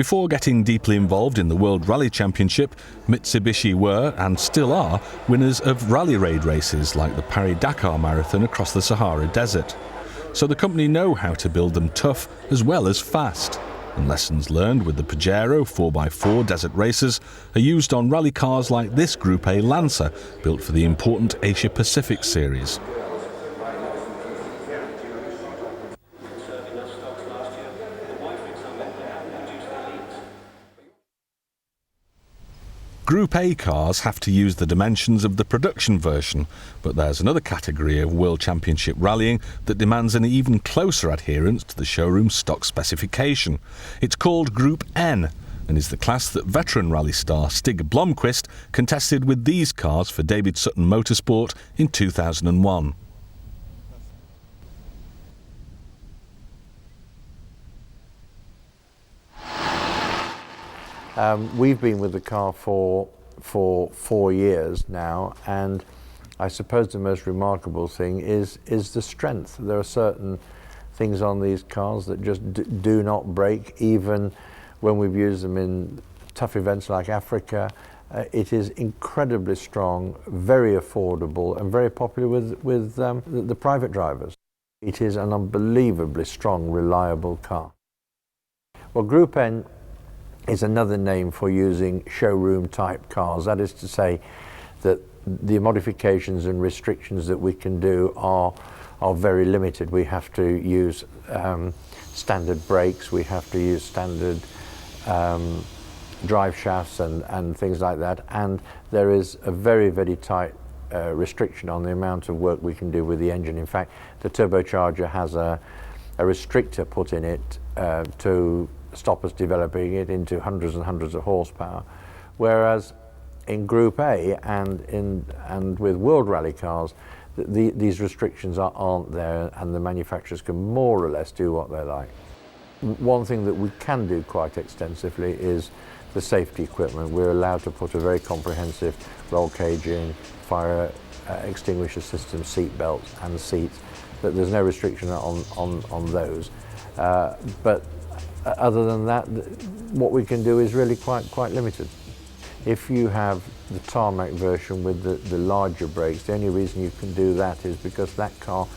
Before getting deeply involved in the World Rally Championship, Mitsubishi were, and still are, winners of rally raid races like the Paris-Dakar Marathon across the Sahara Desert. So the company know how to build them tough as well as fast. And lessons learned with the Pajero 4x4 desert racers are used on rally cars like this Group A Lancer, built for the important Asia Pacific series. Group A cars have to use the dimensions of the production version, but there's another category of World Championship rallying that demands an even closer adherence to the showroom stock specification. It's called Group N, and is the class that veteran rally star Stig Blomqvist contested with these cars for David Sutton Motorsport in 2001. We've been with the car for 4 years now, and I suppose the most remarkable thing is the strength. There are certain things on these cars that just do not break, even when we've used them in tough events like Africa. It is incredibly strong, very affordable, and very popular with the private drivers. It is an unbelievably strong, reliable car. Well, Group N is another name for using showroom type cars. That is to say that the modifications and restrictions that we can do are very limited. We have to use standard brakes, we have to use standard drive shafts and things like that, and there is a very, very tight restriction on the amount of work we can do with the engine. In fact, the turbocharger has a restrictor put in it to stop us developing it into hundreds and hundreds of horsepower, whereas in Group A and with World Rally cars, these restrictions aren't there, and the manufacturers can more or less do what they like. One thing that we can do quite extensively is the safety equipment. We're allowed to put a very comprehensive roll caging, fire extinguisher system, seat belts and seats, but there's no restriction on those. But other than that, what we can do is really quite limited. If you have the tarmac version with the larger brakes, the only reason you can do that is because that car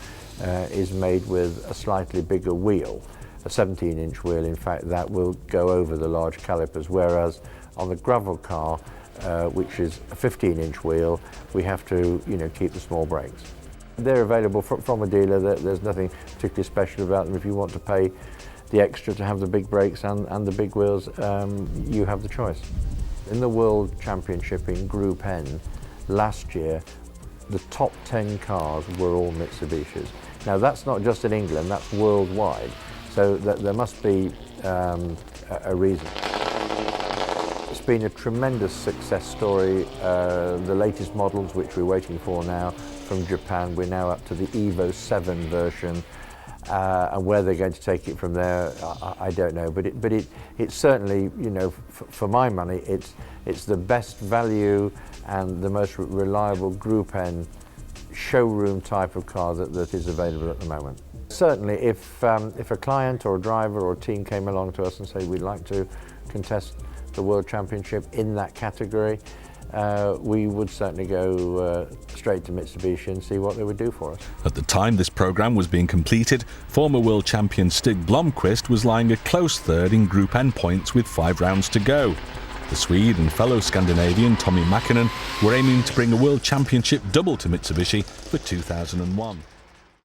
is made with a slightly bigger wheel, a 17-inch wheel. In fact, that will go over the large calipers, whereas on the gravel car, which is a 15-inch wheel, we have to keep the small brakes. They're available from a dealer. There's nothing particularly special about them. If you want to pay the extra to have the big brakes and the big wheels, you have the choice. In the World Championship in Group N last year, the top 10 cars were all Mitsubishis. Now that's not just in England, that's worldwide, so there must be a reason. It's been a tremendous success story. The latest models, which we're waiting for now from Japan, we're now up to the Evo VII version. And where they're going to take it from there, I don't know. But it's certainly, for my money, it's the best value and the most reliable Group N showroom type of car that is available at the moment. Certainly, if a client or a driver or a team came along to us and said we'd like to contest the World Championship in that category, we would certainly go straight to Mitsubishi and see what they would do for us. At the time this programme was being completed, former world champion Stig Blomqvist was lying a close third in Group N points with 5 rounds to go. The Swede and fellow Scandinavian Tommi Makinen were aiming to bring a world championship double to Mitsubishi for 2001.